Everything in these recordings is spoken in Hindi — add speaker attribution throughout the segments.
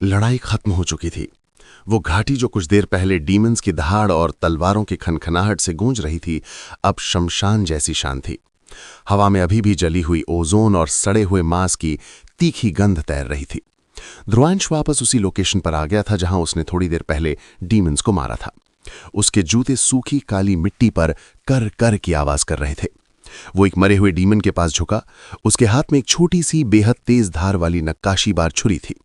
Speaker 1: लड़ाई खत्म हो चुकी थी। वो घाटी जो कुछ देर पहले डीमंस की दहाड़ और तलवारों की खनखनाहट से गूंज रही थी, अब शमशान जैसी शांत थी। हवा में अभी भी जली हुई ओजोन और सड़े हुए मांस की तीखी गंध तैर रही थी। ध्रुवांश वापस उसी लोकेशन पर आ गया था जहां उसने थोड़ी देर पहले डीमंस को मारा था। उसके जूते सूखी काली मिट्टी पर कर कर की आवाज कर रहे थे। वो एक मरे हुए डीमन के पास झुका। उसके हाथ में एक छोटी सी बेहद तेज धार वाली नक्काशीबार छुरी थी।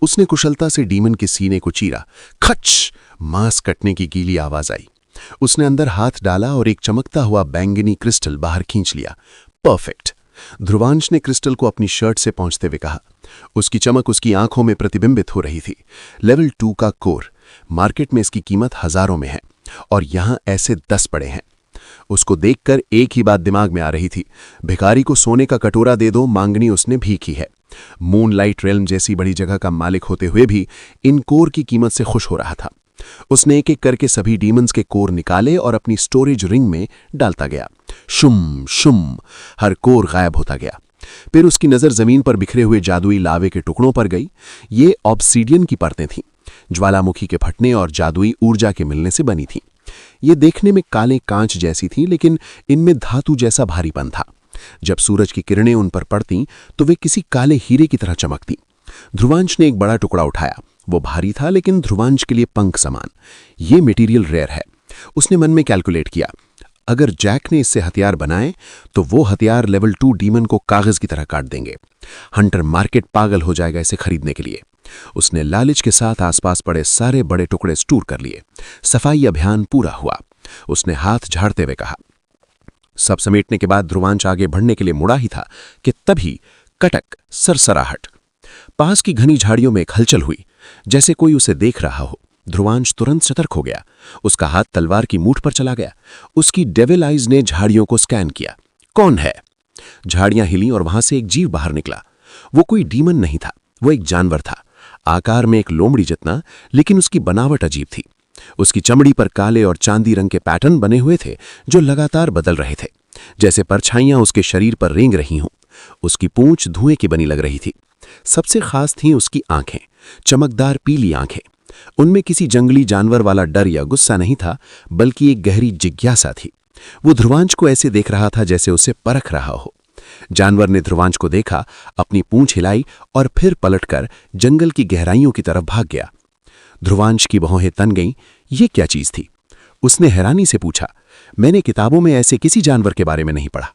Speaker 1: उसने कुशलता से डीमन के सीने को चीरा। खच! मांस कटने की गीली आवाज आई। उसने अंदर हाथ डाला और एक चमकता हुआ बैंगनी क्रिस्टल बाहर खींच लिया। परफेक्ट! ध्रुवांश ने क्रिस्टल को अपनी शर्ट से पहुंचते हुए कहा। उसकी चमक उसकी आंखों में प्रतिबिंबित हो रही थी। लेवल 2 का कोर। मार्केट में इसकी कीमत हजारों में है और यहां ऐसे 10 पड़े हैं। उसको देखकर एक ही बात दिमाग में आ रही थी। भिखारी को सोने का कटोरा दे दो, मांगनी उसने भीखी है। मूनलाइट रेल्म जैसी बड़ी जगह का मालिक होते हुए भी इन कोर की कीमत से खुश हो रहा था। उसने एक एक करके सभी डीमंस के कोर निकाले और अपनी स्टोरेज रिंग में डालता गया। शुम शुम, हर कोर गायब होता गया। फिर उसकी नजर जमीन पर बिखरे हुए जादुई लावे के टुकड़ों पर गई। ये ऑब्सीडियन की परतें थीं, ज्वालामुखी के फटने और जादुई ऊर्जा के मिलने से बनी थीं। ये देखने में काले कांच जैसी थीं, लेकिन इनमें धातु जैसा भारीपन था। जब सूरज की किरणें उन पर पड़तीं तो वे किसी काले हीरे की तरह चमकती। ध्रुवांश ने एक बड़ा टुकड़ा उठाया। वो भारी था, लेकिन ध्रुवांश के लिए पंख समान। ये मटेरियल रेयर है। उसने मन में कैलकुलेट किया। अगर जैक ने इससे हथियार बनाए तो वो हथियार लेवल 2 डीमन को कागज की तरह काट देंगे। हंटर मार्केट पागल हो जाएगा इसे खरीदने के लिए। उसने लालच के साथ आसपास पड़े सारे बड़े टुकड़े स्टोर कर लिए। सफाई अभियान पूरा हुआ। उसने हाथ झाड़ते हुए कहा। सब समेटने के बाद ध्रुवांश आगे बढ़ने के लिए मुड़ा ही था कि तभी कटक, सरसराहट। पास की घनी झाड़ियों में एक हलचल हुई, जैसे कोई उसे देख रहा हो। ध्रुवांश तुरंत सतर्क हो गया। उसका हाथ तलवार की मूठ पर चला गया। उसकी डेविल आइज ने झाड़ियों को स्कैन किया। कौन है? झाड़ियां हिली और वहां से एक जीव बाहर निकला। वो कोई डीमन नहीं था, वो एक जानवर था। आकार में एक लोमड़ी जितना, लेकिन उसकी बनावट अजीब थी। उसकी चमड़ी पर काले और चांदी रंग के पैटर्न बने हुए थे जो लगातार बदल रहे थे, जैसे परछाइयां उसके शरीर पर रेंग रही हों। उसकी पूंछ धुएं की बनी लग रही थी। सबसे खास थीं उसकी आंखें, चमकदार पीली आंखें। उनमें किसी जंगली जानवर वाला डर या गुस्सा नहीं था, बल्कि एक गहरी जिज्ञासा थी। वो ध्रुवांश को ऐसे देख रहा था जैसे उसे परख रहा हो। जानवर ने ध्रुवांश को देखा, अपनी पूंछ हिलाई और फिर पलटकर जंगल की गहराइयों की तरफ भाग गया। ध्रुवांश की भौहें तन गईं। ये क्या चीज थी? उसने हैरानी से पूछा। मैंने किताबों में ऐसे किसी जानवर के बारे में नहीं पढ़ा।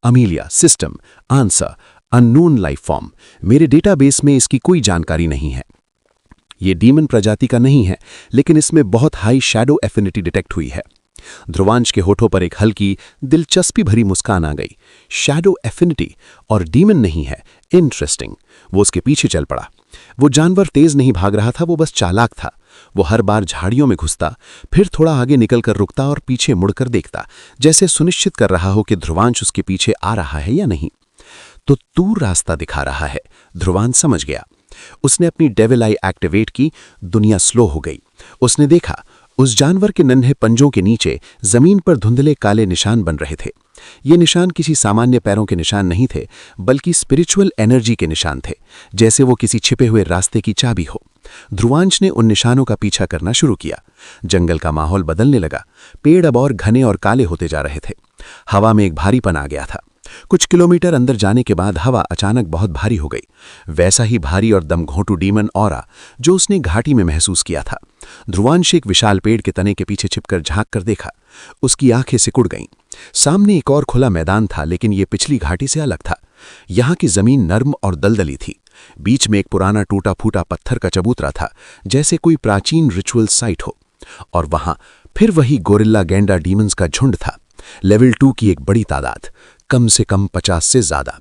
Speaker 1: Amelia, system, answer, unknown life form. मेरे डेटाबेस में इसकी कोई जानकारी नहीं है। ये डीमन प्रजाति का नहीं है, लेकिन इसमें बहुत हाई शैडो एफिनिटी डिटेक्ट हुई है। ध्रुवांश के होठों पर एक हल्की, दिलचस्पी भरी मुस्कान आ गई। शैडो एफिनिटी और डीमन नहीं है, इंटरेस्टिंग। वो उसके पीछे चल पड़ा। वो जानवर तेज नहीं भाग रहा था, वो बस चालाक था। वो हर बार झाड़ियों में घुसता, फिर थोड़ा आगे निकलकर रुकता और पीछे मुड़कर देखता, जैसे सुनिश्चित कर रहा हो कि ध्रुवांश उसके पीछे आ रहा है या नहीं। तो दूर रास्ता दिखा रहा है, ध्रुवांश समझ गया। उसने अपनी डेविल आई एक्टिवेट की। दुनिया स्लो हो गई। उसने देखा, उस जानवर के नन्हे पंजों के नीचे जमीन पर धुंधले काले निशान बन रहे थे। ये निशान किसी सामान्य पैरों के निशान नहीं थे, बल्कि स्पिरिचुअल एनर्जी के निशान थे, जैसे वो किसी छिपे हुए रास्ते की चाबी हो। ध्रुवांश ने उन निशानों का पीछा करना शुरू किया। जंगल का माहौल बदलने लगा। पेड़ अब और घने और काले होते जा रहे थे। हवा में एक भारीपन आ गया था। कुछ किलोमीटर अंदर जाने के बाद हवा अचानक बहुत भारी हो गई। वैसा ही भारी और दमघोंटू डीमन ऑरा जो उसने घाटी में महसूस किया था। ध्रुवांश एक विशाल पेड़ के तने के पीछे छिपकर झांक कर देखा। उसकी आंखें सिकुड़ गईं। सामने एक और खुला मैदान था, लेकिन यह पिछली घाटी से अलग था। यहाँ की जमीन नर्म और दलदली थी। बीच में एक पुराना टूटा फूटा पत्थर का चबूतरा था, जैसे कोई प्राचीन रिचुअल साइट हो। और वहां फिर वही गोरिल्ला गैंडा डीमंस का झुंड था। लेवल 2 की एक बड़ी तादाद, कम से कम 50 से ज्यादा।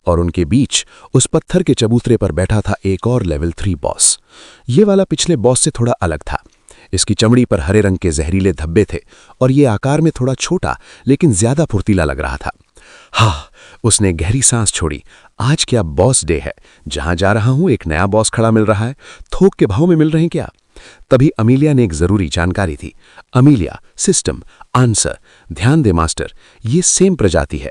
Speaker 1: और उनके बीच उस पत्थर के चबूतरे पर बैठा था एक और लेवल 3 बॉस। ये वाला पिछले बॉस से थोड़ा अलग था। इसकी चमड़ी पर हरे रंग के जहरीले धब्बे थे और ये आकार में थोड़ा छोटा, लेकिन ज्यादा फुर्तीला लग रहा था। हाँ, उसने गहरी सांस छोड़ी। आज क्या बॉस डे है। जहां जा रहा हूं एक नया बॉस खड़ा मिल रहा है। थोक के भाव में मिल रहे हैं क्या? तभी अमीलिया ने एक जरूरी जानकारी दी। Amelia, system, answer. ध्यान दे मास्टर, ये सेम प्रजाति है।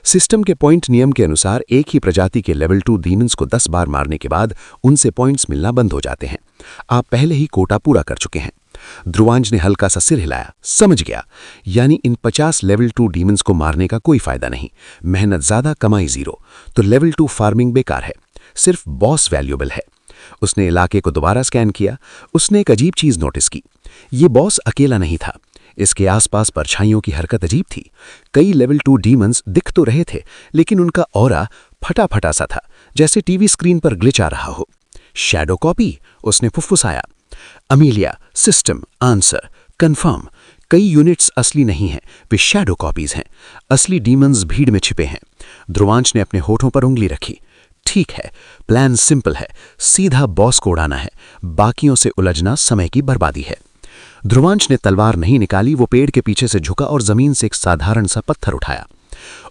Speaker 2: सिस्टम के पॉइंट नियम के अनुसार एक ही प्रजाति के लेवल 2 डीमंस को 10 बार मारने के बाद उनसे पॉइंट्स मिलना बंद हो जाते हैं। आप पहले ही कोटा पूरा कर चुके हैं। ध्रुवांश ने हल्का सा सिर हिलाया। समझ गया, यानी इन 50 लेवल 2 डीमंस को मारने का कोई फायदा नहीं। मेहनत ज्यादा, कमाई जीरो। तो लेवल 2 फार्मिंग बेकार है, सिर्फ बॉस वैल्यूएबल है। उसने इलाके को दोबारा स्कैन किया। उसने एक अजीब चीज नोटिस की। ये बॉस अकेला नहीं था, इसके आसपास परछाइयों की हरकत अजीब थी। कई लेवल 2 डीमंस दिख तो रहे थे, लेकिन उनका ऑरा फटा फटा सा था, जैसे टीवी स्क्रीन पर ग्लिच आ रहा हो। शैडो कॉपी, उसने फुसफुसाया। Amelia, system, answer, confirm. कई यूनिट्स असली नहीं हैं, वे शैडो कॉपीज हैं। असली डीमंस भीड़ में छिपे हैं। ध्रुवांश ने अपने होठों पर उंगली रखी। ठीक है, प्लान सिंपल है, सीधा बॉस को उड़ाना है। बाकियों से उलझना समय की बर्बादी है। ध्रुवांश ने तलवार नहीं निकाली। वो पेड़ के पीछे से झुका और जमीन से एक साधारण सा पत्थर उठाया।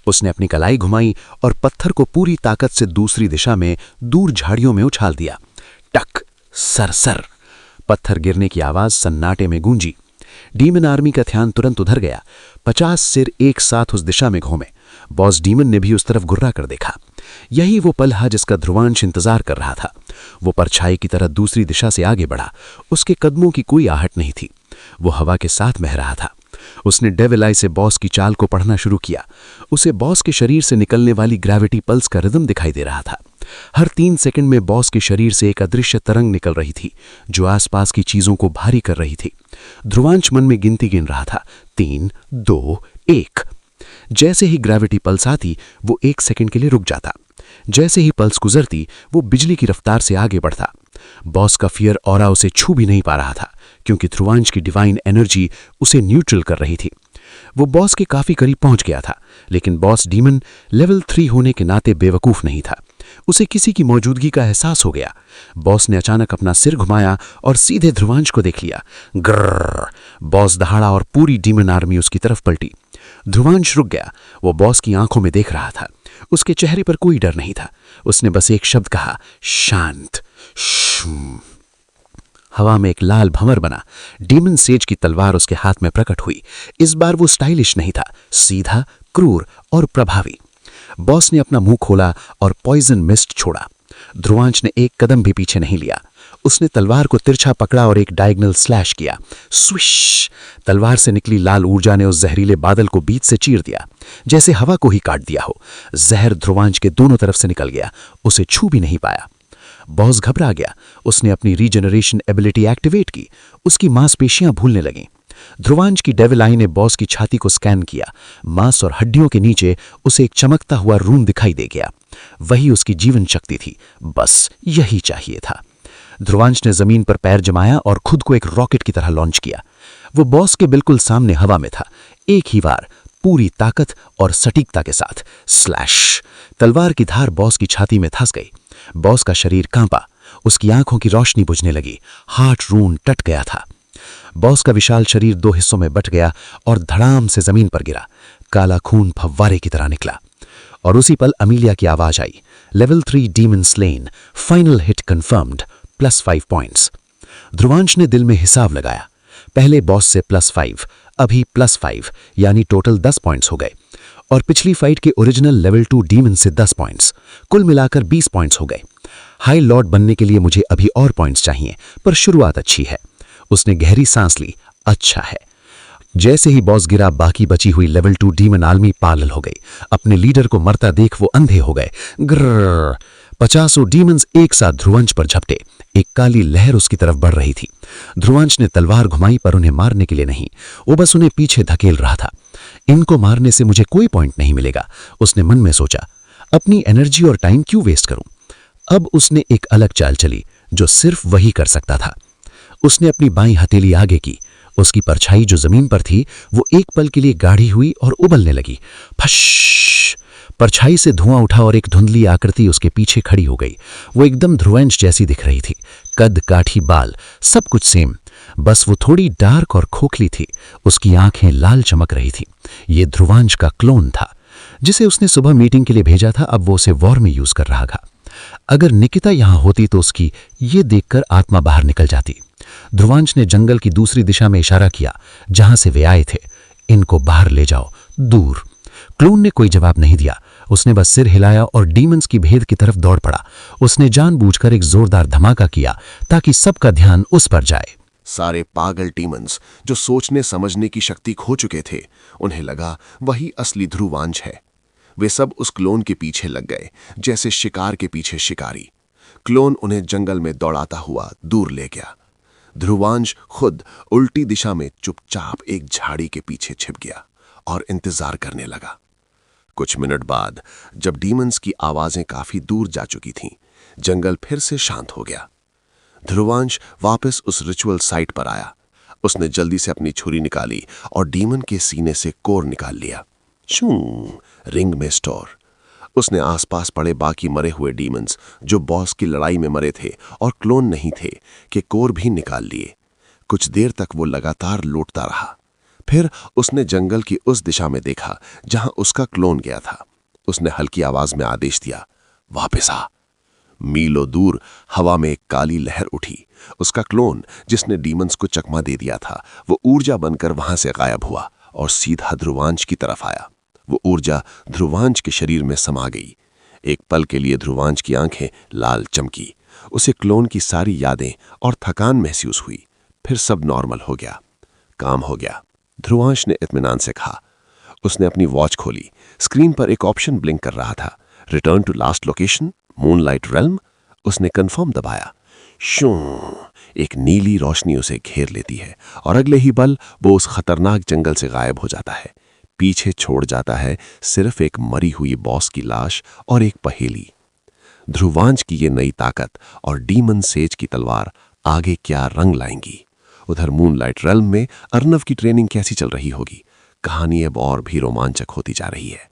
Speaker 2: उसने अपनी कलाई घुमाई और पत्थर को पूरी ताकत से दूसरी दिशा में दूर झाड़ियों में उछाल दिया। टक, सर। पत्थर गिरने की आवाज सन्नाटे में गूंजी। डीमन आर्मी का ध्यान तुरंत उधर गया। 50 सिर एक साथ उस दिशा में घूमे। बॉस डीमन ने भी उस तरफ घुर्रा कर देखा। यही वो पल है जिसका ध्रुवांश इंतजार कर रहा था। वो परछाई की तरह दूसरी दिशा से आगे बढ़ा। उसके कदमों की कोई आहट नहीं थी। वो हवा के साथ बह रहा था। उसने डेविल आई से बॉस की चाल को पढ़ना शुरू किया। उसे बॉस के शरीर से निकलने वाली ग्रेविटी पल्स का रिदम दिखाई दे रहा था। हर 3 सेकंड में बॉस के शरीर से एक अदृश्य तरंग निकल रही थी, जो आसपास की चीजों को भारी कर रही थी। ध्रुवांश मन में गिनती गिन रहा था। 3, 2, 1। जैसे ही ग्रेविटी पल्स आती, वो 1 सेकंड के लिए रुक जाता। जैसे ही पल्स गुजरती, वो बिजली की रफ्तार से आगे बढ़ता। बॉस का फियर ऑरा उसे छू भी नहीं पा रहा था, क्योंकि ध्रुवांश की डिवाइन एनर्जी उसे न्यूट्रल कर रही थी। वो बॉस के काफी करीब पहुंच गया था, लेकिन बॉस डीमन लेवल 3 होने के नाते बेवकूफ नहीं था। उसे किसी की मौजूदगी का एहसास हो गया। बॉस ने अचानक अपना सिर घुमाया और सीधे ध्रुवांश को देख लिया। ग्रर! बॉस दहाड़ा और पूरी डीमन आर्मी उसकी तरफ पलटी। ध्रुवांश रुक गया। वो बॉस की आंखों में देख रहा था। उसके चेहरे पर कोई डर नहीं था। उसने बस एक शब्द कहा, शांत। हवा में एक लाल भंवर बना। डीमन सेज की तलवार उसके हाथ में प्रकट हुई। इस बार वो स्टाइलिश नहीं था, सीधा, क्रूर और प्रभावी। बॉस ने अपना मुंह खोला और पॉइजन मिस्ट छोड़ा। ध्रुवांश ने एक कदम भी पीछे नहीं लिया। उसने तलवार को तिरछा पकड़ा और एक डायगोनल स्लैश किया। स्विश! तलवार से निकली लाल ऊर्जा ने उस जहरीले बादल को बीच से चीर दिया, जैसे हवा को ही काट दिया हो। जहर ध्रुवांश के दोनों तरफ से निकल गया। उसे छू भी नहीं पाया। बॉस घबरा गया। उसने अपनी रीजनरेशन एबिलिटी एक्टिवेट की। उसकी मांसपेशियां भूलने लगीं। ध्रुवांश की डेविल आई ने बॉस की छाती को स्कैन किया। मांस और हड्डियों के नीचे उसे एक चमकता हुआ रून दिखाई दे गया। वही उसकी जीवन शक्ति थी। बस यही चाहिए था। ध्रुवांश ने जमीन पर पैर जमाया और खुद को एक रॉकेट की तरह लॉन्च किया। वो बॉस के बिल्कुल सामने हवा में था। एक ही बार, पूरी ताकत और सटीकता के साथ। स्लैश! तलवार की धार बॉस की छाती में धंस गई। बॉस का शरीर कांपा। उसकी आंखों की रोशनी बुझने लगी। हार्ट रून टट गया था। बॉस का विशाल शरीर 2 हिस्सों में बट गया और धड़ाम से जमीन पर गिरा। काला खून फव्वारे की तरह निकला। और उसी पल अमीलिया की आवाज आई, level 3 demon slain, final hit confirmed, +5 points. Dhruvansh ने दिल में हिसाब लगाया। पहले बॉस से +5, अभी +5, यानी टोटल 10 पॉइंट्स हो गए। और पिछली फाइट के ओरिजिनल लेवल 2 डीमन से 10 पॉइंट्स, कुल मिलाकर 20 पॉइंट्स हो गए। हाई लॉर्ड बनने के लिए मुझे अभी और पॉइंट्स चाहिए, पर शुरुआत अच्छी है। उसने गहरी सांस ली। अच्छा है। जैसे ही बॉस गिरा, बाकी बची हुई लेवल 2 डीमन आर्मी पागल हो गई। अपने लीडर को मरता देख वो अंधे हो गए। ग्रर! 50 डीमंस एक साथ ध्रुवंश पर झपटे। एक काली लहर उसकी तरफ बढ़ रही थी। ध्रुवंश ने तलवार घुमाई, पर उन्हें मारने के लिए नहीं, वो बस उन्हें पीछे धकेल रहा था। इनको मारने से मुझे कोई पॉइंट नहीं मिलेगा, उसने मन में सोचा। अपनी एनर्जी और टाइम क्यों वेस्ट करूं? अब उसने एक अलग चाल चली, जो सिर्फ वही कर सकता था। उसने अपनी बाईं हथेली आगे की। उसकी परछाई जो जमीन पर थी, वो एक पल के लिए गाढ़ी हुई और उबलने लगी। फश! परछाई से धुआं उठा और एक धुंधली आकृति उसके पीछे खड़ी हो गई। वो एकदम ध्रुवंश जैसी दिख रही थी। कद, काठी, बाल, सब कुछ सेम, बस वो थोड़ी डार्क और खोखली थी। उसकी आंखें लाल चमक रही थी। ये ध्रुवांश का क्लोन था, जिसे उसने सुबह मीटिंग के लिए भेजा था। अब वो उसे वॉर में यूज कर रहा था। अगर निकिता यहां होती तो उसकी ये देखकर आत्मा बाहर निकल जाती। ध्रुवांश ने जंगल की दूसरी दिशा में इशारा किया, जहां से वे आए थे। इनको बाहर ले जाओ, दूर। क्लोन ने कोई जवाब नहीं दिया। उसने बस सिर हिलाया और डीमंस की भेद की तरफ दौड़ पड़ा। उसने जानबूझकर एक जोरदार धमाका किया ताकि सबका ध्यान उस पर जाए।
Speaker 3: सारे पागल डीमंस जो सोचने समझने की शक्ति खो चुके थे, उन्हें लगा वही असली ध्रुवांश है। वे सब उस क्लोन के पीछे लग गए, जैसे शिकार के पीछे शिकारी। क्लोन उन्हें जंगल में दौड़ाता हुआ दूर ले गया। ध्रुवांश खुद उल्टी दिशा में चुपचाप एक झाड़ी के पीछे छिप गया और इंतजार करने लगा। कुछ मिनट बाद जब डीमंस की आवाजें काफी दूर जा चुकी थीं, जंगल फिर से शांत हो गया। ध्रुवांश वापस उस रिचुअल साइट पर आया। उसने जल्दी से अपनी छुरी निकाली और डीमन के सीने से कोर निकाल लिया। शू, रिंग में स्टोर। उसने आसपास पड़े बाकी मरे हुए डीमंस जो बॉस की लड़ाई में मरे थे और क्लोन नहीं थे के कोर भी निकाल लिए। कुछ देर तक वो लगातार लूटता रहा। फिर उसने जंगल की उस दिशा में देखा जहां उसका क्लोन गया था। उसने हल्की आवाज में आदेश दिया, वापस आ। मीलों दूर हवा में एक काली लहर उठी। उसका क्लोन, जिसने डीमंस को चकमा दे दिया था, वो ऊर्जा बनकर वहां से गायब हुआ और सीधा ध्रुवांश की तरफ आया। वो ऊर्जा ध्रुवांश के शरीर में समा गई। एक पल के लिए ध्रुवांश की आंखें लाल चमकी। उसे क्लोन की सारी यादें और थकान महसूस हुई। फिर सब नॉर्मल हो गया। काम हो गया, ध्रुवांश ने इत्मीनान से कहा। उसने अपनी वॉच खोली। स्क्रीन पर एक ऑप्शन ब्लिंक कर रहा था, return to last location, moonlight realm. उसने कंफर्म दबाया। शू, एक नीली रोशनी उसे घेर लेती है और अगले ही पल वो उस खतरनाक जंगल से गायब हो जाता है। पीछे छोड़ जाता है सिर्फ एक मरी हुई बॉस की लाश और एक पहेली। ध्रुवांश की ये नई ताकत और डीमन सेज की तलवार आगे क्या रंग लाएंगी। उधर मूनलाइट रेल्म में अर्नव की ट्रेनिंग कैसी चल रही होगी। कहानी अब और भी रोमांचक होती जा रही है।